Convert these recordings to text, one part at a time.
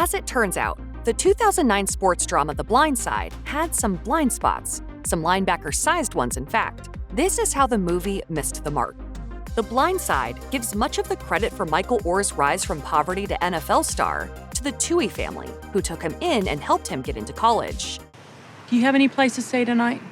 As it turns out, the 2009 sports drama The Blind Side had some blind spots, some linebacker-sized ones in fact. This is how the movie missed the mark. The Blind Side gives much of the credit for Michael Oher's rise from poverty to NFL star to the Tuohy family, who took him in and helped him get into college. Do you have any place to stay tonight?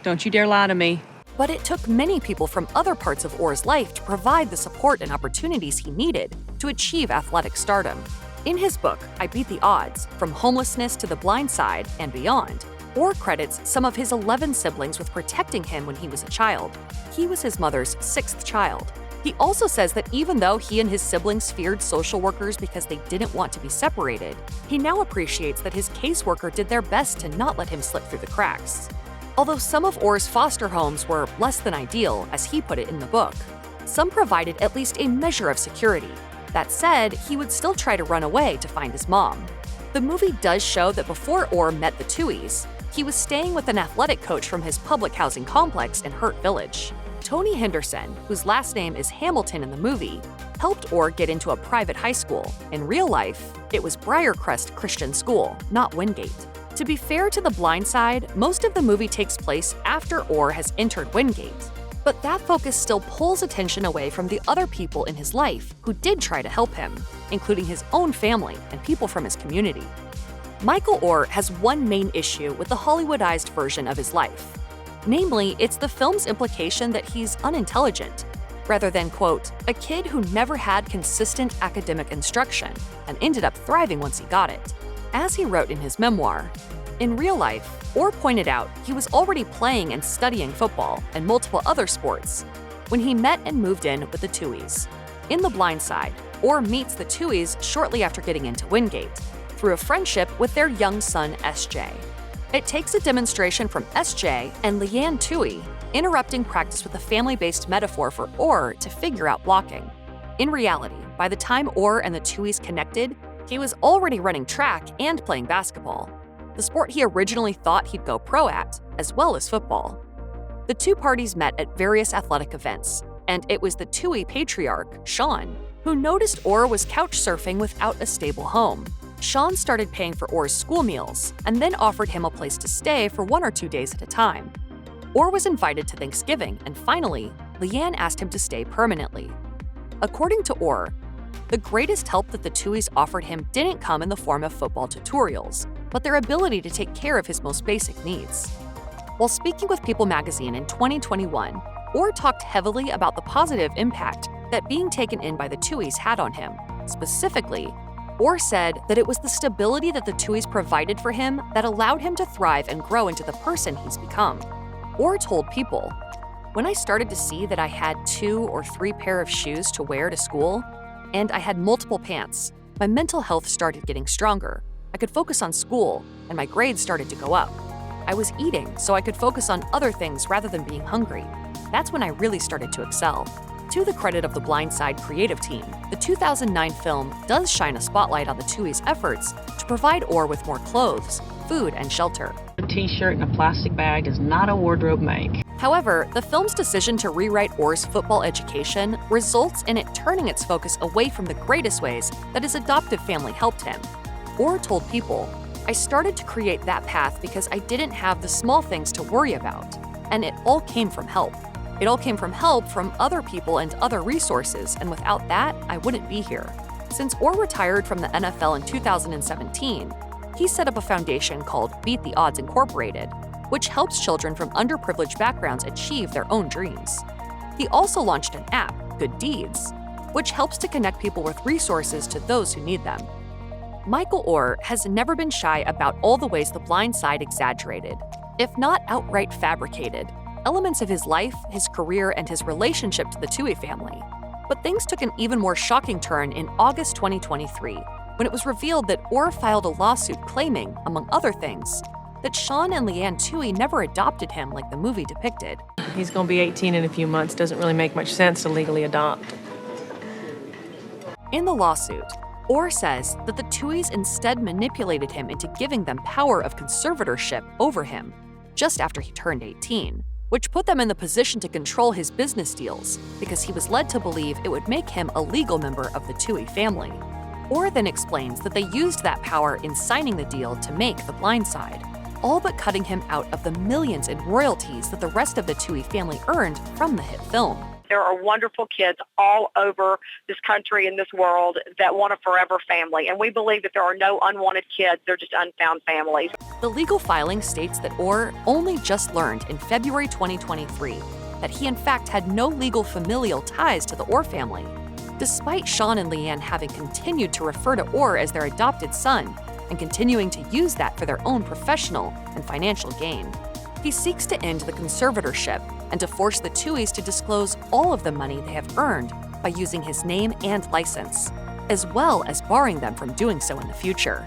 Don't you dare lie to me. But it took many people from other parts of Oher's life to provide the support and opportunities he needed to achieve athletic stardom. In his book, I Beat the Odds, From Homelessness to the Blind Side and Beyond, Oher credits some of his 11 siblings with protecting him when he was a child. He was his mother's 6th child. He also says that even though he and his siblings feared social workers because they didn't want to be separated, he now appreciates that his caseworker did their best to not let him slip through the cracks. Although some of Oher's foster homes were less than ideal, as he put it in the book, some provided at least a measure of security. That said, he would still try to run away to find his mom. The movie does show that before Oher met the Tuohys, he was staying with an athletic coach from his public housing complex in Hurt Village. Tony Henderson, whose last name is Hamilton in the movie, helped Oher get into a private high school. In real life, it was Briarcrest Christian School, not Wingate. To be fair to The Blind Side, most of the movie takes place after Oher has entered Wingate. But that focus still pulls attention away from the other people in his life who did try to help him, including his own family and people from his community. Michael Oher has one main issue with the Hollywoodized version of his life. Namely, it's the film's implication that he's unintelligent, rather than, quote, a kid who never had consistent academic instruction and ended up thriving once he got it. As he wrote in his memoir, in real life, Oher pointed out he was already playing and studying football and multiple other sports when he met and moved in with the Tuohys. In The Blind Side, Oher meets the Tuohys shortly after getting into Wingate, through a friendship with their young son, SJ. It takes a demonstration from SJ and Leanne Tuohy interrupting practice with a family-based metaphor for Oher to figure out blocking. In reality, by the time Oher and the Tuohys connected, he was already running track and playing basketball, the sport he originally thought he'd go pro at, as well as football. The two parties met at various athletic events, and it was the Tuohy patriarch, Sean, who noticed Oher was couch surfing without a stable home. Sean started paying for Oher's school meals and then offered him a place to stay for 1 or 2 days at a time. Oher was invited to Thanksgiving, and finally, Leanne asked him to stay permanently. According to Oher, the greatest help that the Tuohys offered him didn't come in the form of football tutorials, but their ability to take care of his most basic needs. While speaking with People magazine in 2021, Oher talked heavily about the positive impact that being taken in by the Tuohys had on him. Specifically, Oher said that it was the stability that the Tuohys provided for him that allowed him to thrive and grow into the person he's become. Oher told People, "When I started to see that I had 2 or 3 pair of shoes to wear to school, and I had multiple pants, my mental health started getting stronger. I could focus on school, and my grades started to go up. I was eating so I could focus on other things rather than being hungry. That's when I really started to excel." To the credit of the Blind Side creative team, the 2009 film does shine a spotlight on the Tuohys' efforts to provide Oher with more clothes, food, and shelter. A t-shirt in a plastic bag does not a wardrobe make. However, the film's decision to rewrite Oher's football education results in it turning its focus away from the greatest ways that his adoptive family helped him. Oher told People, "I started to create that path because I didn't have the small things to worry about, and it all came from help. It all came from help from other people and other resources, and without that, I wouldn't be here." Since Oher retired from the NFL in 2017, he set up a foundation called Beat the Odds Incorporated, which helps children from underprivileged backgrounds achieve their own dreams. He also launched an app, Good Deeds, which helps to connect people with resources to those who need them. Michael Oher has never been shy about all the ways The Blind Side exaggerated, if not outright fabricated, elements of his life, his career, and his relationship to the Tuohy family. But things took an even more shocking turn in August 2023, when it was revealed that Oher filed a lawsuit claiming, among other things, that Sean and Leanne Tuohy never adopted him like the movie depicted. He's going to be 18 in a few months. Doesn't really make much sense to legally adopt. In the lawsuit, Oher says that the Tuohys instead manipulated him into giving them power of conservatorship over him just after he turned 18, which put them in the position to control his business deals because he was led to believe it would make him a legal member of the Tuohy family. Oher then explains that they used that power in signing the deal to make The Blind Side, all but cutting him out of the millions in royalties that the rest of the Tuohy family earned from the hit film. There are wonderful kids all over this country and this world that want a forever family, and we believe that there are no unwanted kids, they're just unfound families. The legal filing states that Oher only just learned in February 2023 that he in fact had no legal familial ties to the Oher family, despite Sean and Leanne having continued to refer to Oher as their adopted son and continuing to use that for their own professional and financial gain. He seeks to end the conservatorship and to force the Tuohys to disclose all of the money they have earned by using his name and license, as well as barring them from doing so in the future.